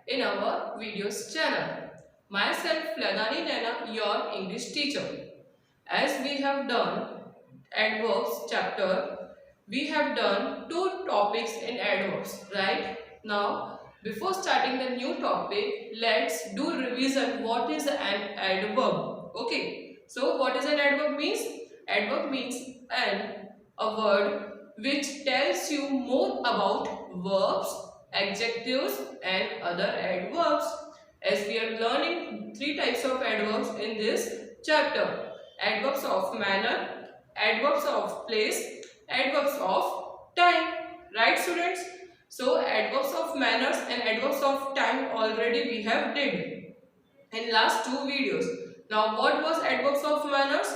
in our videos channel. Myself Ladani Naina, your English teacher. As we have done adverbs chapter, we have done two topics in adverbs, right? Now, before starting the new topic, let's do revision. What is an adverb? Okay. So, what is an adverb means? Adverb means a word which tells you more about verbs, adjectives and other adverbs. As we are learning three types of adverbs in this chapter. Adverbs of manner, adverbs of place, adverbs of time. Right students? So adverbs of manners and adverbs of time already we have did in last two videos. Now what was adverbs of manners?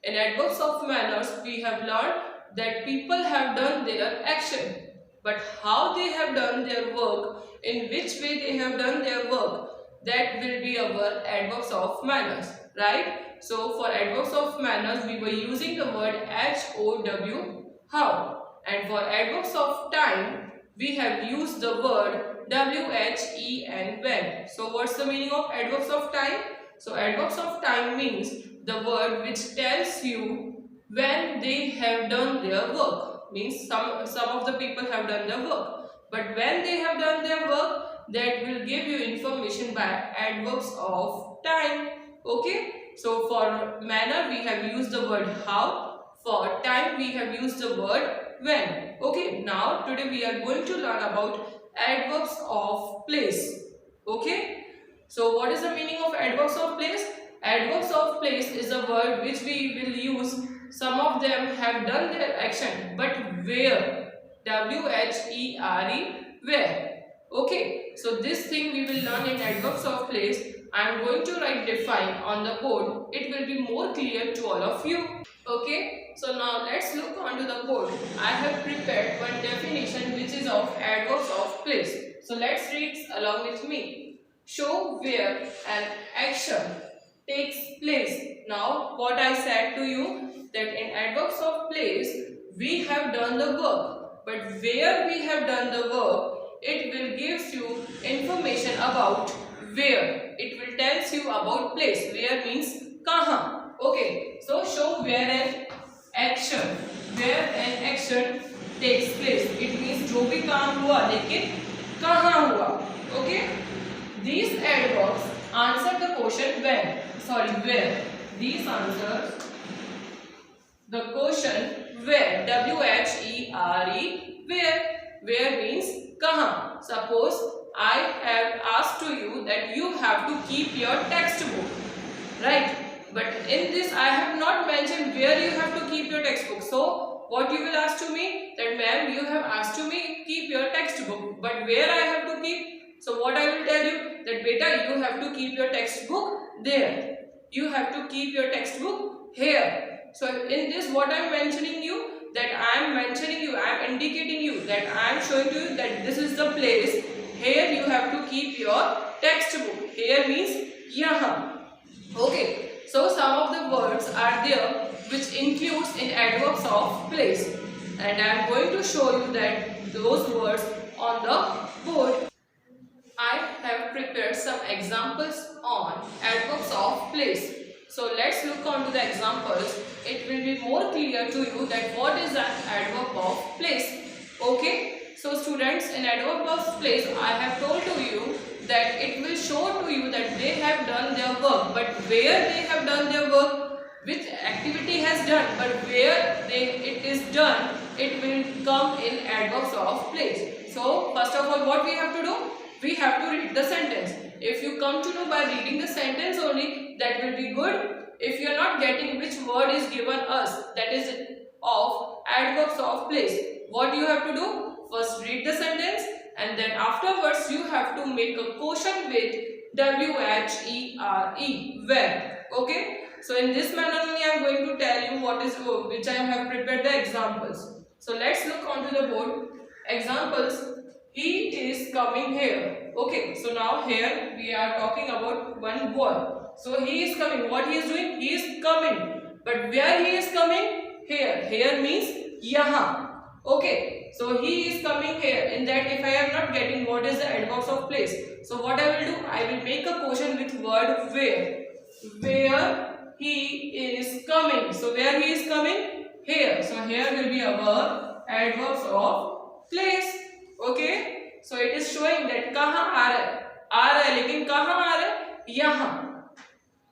In adverbs of manners we have learned that people have done their action, but how they have done their work, in which way they have done their work, that will be our adverbs of manners, right? So for adverbs of manners we were using the word HOW, how, and for adverbs of time we have used the word WHEN, when. So what's the meaning of adverbs of time? So adverbs of time means the word which tells you when they have done their work. Means some of the people have done their work, but when they have done their work, that will give you information by adverbs of time. Okay, so for manner we have used the word how, for time we have used the word when. Okay, now today we are going to learn about adverbs of place. Okay, so what is the meaning of adverbs of place? Adverbs of place is a word which we will use. Some of them have done their action, but where? WHERE, where? Okay, so this thing we will learn in adverbs of place. I am going to write define on the board. It will be more clear to all of you. Okay, so now let's look onto the board. I have prepared one definition which is of adverbs of place. So let's read along with me. Show where an action takes place. Now what I said to you, that in adverbs of place we have done the work, but where we have done the work, it will gives you information about where. It will tells you about place. Where means kahan. Okay, so show where an action takes place. It means जो भी काम हुआ लेकिन कहाँ हुआ. Okay, these adverbs answer the question when. Sorry, where. These answers the question where. WHERE, where. Where means kahan. Suppose I have asked to you that you have to keep your textbook, right? But in this I have not mentioned where you have to keep your textbook. So what you will ask to me, that ma'am you have asked to me keep your textbook, but where I have to keep? So what I will tell you, that beta you have to keep your textbook there. You have to keep your textbook here. So in this what I am mentioning you, that I am mentioning you, I am indicating you, that I am showing to you that this is the place. Here you have to keep your textbook. Here means yahan. Okay. So some of the words are there which includes in adverbs of place, and I am going to show you that those words on the board. I have prepared some examples on adverbs of place. So let's look on to the examples. It will be more clear to you that what is an adverb of place. Okay. So students, in adverb of place I have told to you that it will show to you that they have done their work, but where they have done their work, which activity has done, but where it is done, it will come in adverbs of place. So first of all what we have to do? We have to read the sentence. If you come to know by reading the sentence only, that will be good. If you are not getting which word is given us, that is of adverbs of place, what you have to do? First read the sentence, and then afterwards you have to make a quotient with WHERE, where. Okay, so in this manner only I am going to tell you what is which I have prepared the examples. So let's look onto the board. Examples. He is coming here. Okay, so now here we are talking about one boy. So he is coming. What he is doing? He is coming. But where he is coming? Here. Here means yahan. Okay, So he is coming here. In that, if I am not getting what is the adverbs of place, so what I will do, I will make a question with word where. Where he is coming. So where he is coming? Here. So here will be our adverbs of place. Okay. So it is showing that कहाँ आ रहा है लेकिन कहाँ आ रहा है? यहाँ.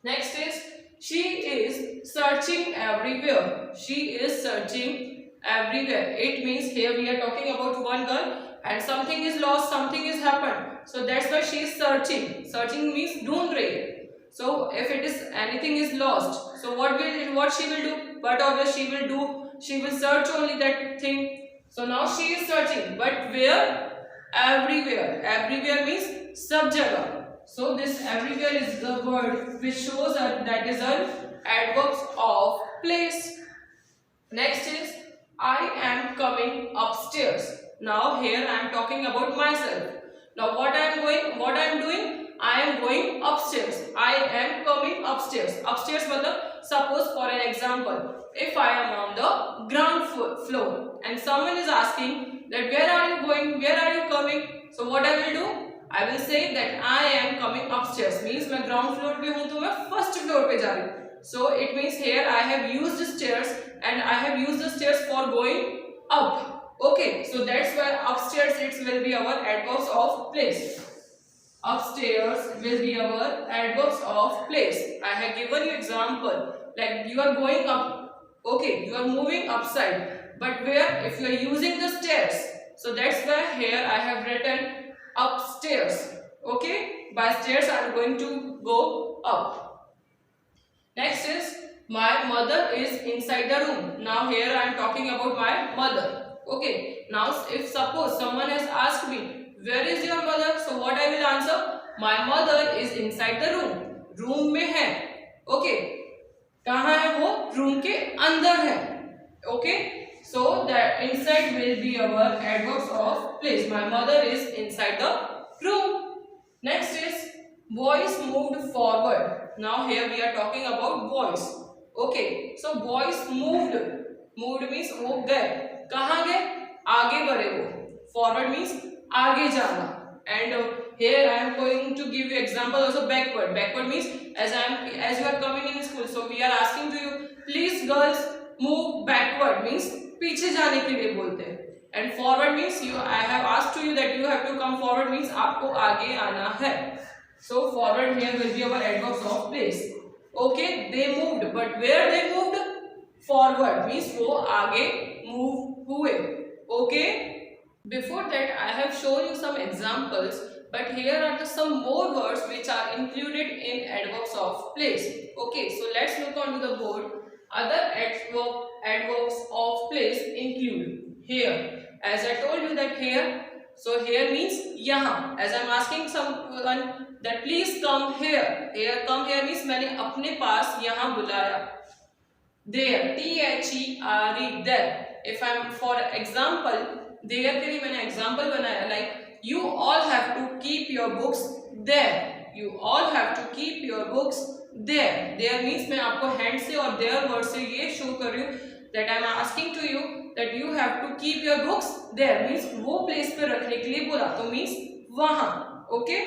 Next is she is searching everywhere. She is searching everywhere. It means here we are talking about one girl and something is lost, something is happened. So that's why she is searching. Searching means ढूंढ रही है. So if it is anything is lost, so what she will do? What always she will do? She will search only that thing. So now she is searching, but where? Everywhere. Everywhere means सब जगह. So this everywhere is the word which shows that is an adverbs of place. Next is I am coming upstairs. Now here I am talking about myself. Now what I am doing? I am going upstairs. I am coming upstairs. Upstairs मतलब suppose for an example, if I am on the ground floor and someone is asking that where are you going? Where are you coming? So what I will do? I will say that I am coming upstairs. Means मैं ground floor पे हूँ तो मैं first floor पे जा रही हूँ. So it means here I have used stairs and I have used the stairs for going up. Okay, so that's why upstairs it will be our adverbs of place. Upstairs will be our adverbs of place. I have given you example like you are going up. Okay, you are moving upside. But where? If you are using the stairs. So that's why here I have written upstairs. Okay, by stairs I am going to go up. Next is my mother is inside the room. Now here I am talking about my mother. Okay, now if suppose someone has asked me where is your mother, so what I will answer? My mother is inside the room. Room में है. Okay, कहाँ है वो? Room के अंदर है. Okay, so that inside will be our adverbs of place. My mother is inside the room. Next is boys moved forward. Now here we are talking about boys. Okay, so boys moved. Moved means वो गए. कहाँ गए? आगे बढ़े वो. Forward means आगे जाना. And here I am going to give you example also backward. Backward means as you are coming in school, so we are asking to you, please girls move backward means पीछे जाने के लिए बोलते हैं. And forward means I have asked to you that you have to come forward means आपको आगे आना है. So forward here will be our adverbs of place. Okay, they moved, but where they moved? Forward means वो आगे move हुए. Okay. Before that I have shown you some examples, but here are some more words which are included in adverbs of place. Okay, so let's look onto the board. Other adverbs of place include here. As I told you that here, so here means यहाँ. As I am asking someone that please come here. Here come here means मैंने अपने पास यहाँ बुलाया. There, T-H-E-R-E, there. If I am for example. There के लिए मैंने example बनाया like you all have to keep your books there. You all have to keep your books there. There means मैं आपको hand से और there word से ये show कर रही हूँ that I am asking to you that you have to keep your books there means वो place पे रखने के लिए बोला तो means वहाँ. Okay.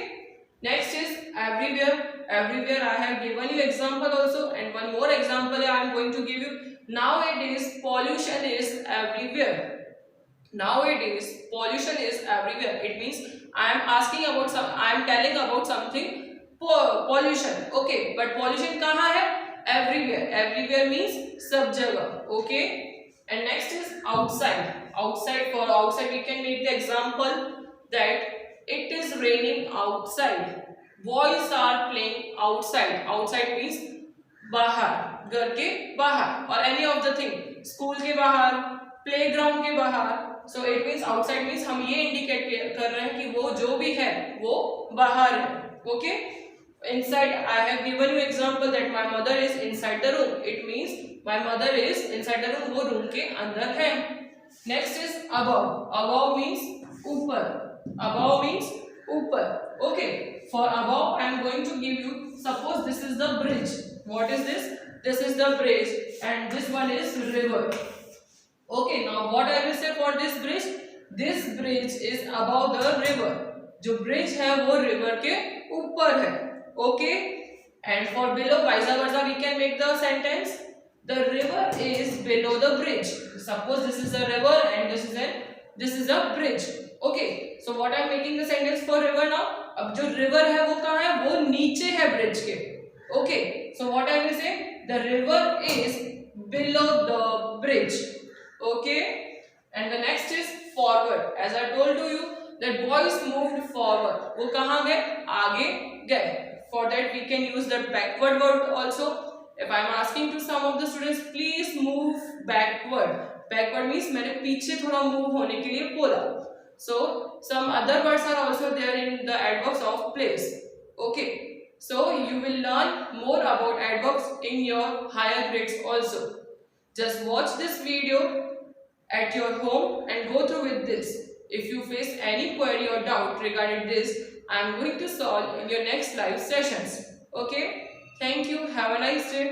Next is everywhere. Everywhere I have given you example also and one more example I am going to give you. Nowadays pollution is everywhere. Nowadays pollution is everywhere. It means I am telling about something pollution. Okay, but pollution कहाँ है? Everywhere. Everywhere means सब जगह. Okay. And next is outside. Outside, for outside we can make the example that it is raining outside. Boys are playing outside. Outside means बाहर, घर के बाहर और any of the thing. School के बाहर, playground के बाहर. So it means outside means हम ये indicate कर रहे हैं कि वो जो भी है वो बाहर है. Okay. Inside I have given you example that my mother is inside the room. It means my mother is inside the room. वो room के अंदर है. Next is above. Above means ऊपर. Above means ऊपर. Okay. For above I am going to give you. Suppose this is the bridge. What is this? This is the bridge and this one is river. Okay, now what I will say for this bridge? This bridge is above the river. जो bridge है वो river के ऊपर है. Okay. And for below vice versa we can make the sentence the river is below the bridge. Suppose this is a river and this is a bridge. Okay. So what I am making the sentence for river now. अब जो river है वो कहाँ है, वो नीचे है bridge के. Okay. So what I will say the river is below the bridge. Okay. And the next is forward. As I told to you that boys moved forward. वो कहाँ गए, आगे गए. For that we can use the backward word also. If I am asking to some of the students, please move backward. Backward means मैंने पीछे थोड़ा move होने के लिए बोला. So some other words are also there in the adverbs of place. Okay. So you will learn more about adverbs in your higher grades also. Just watch this video at your home and go through with this. If you face any query or doubt regarding this, I am going to solve in your next live sessions. Okay? Thank you. Have a nice day.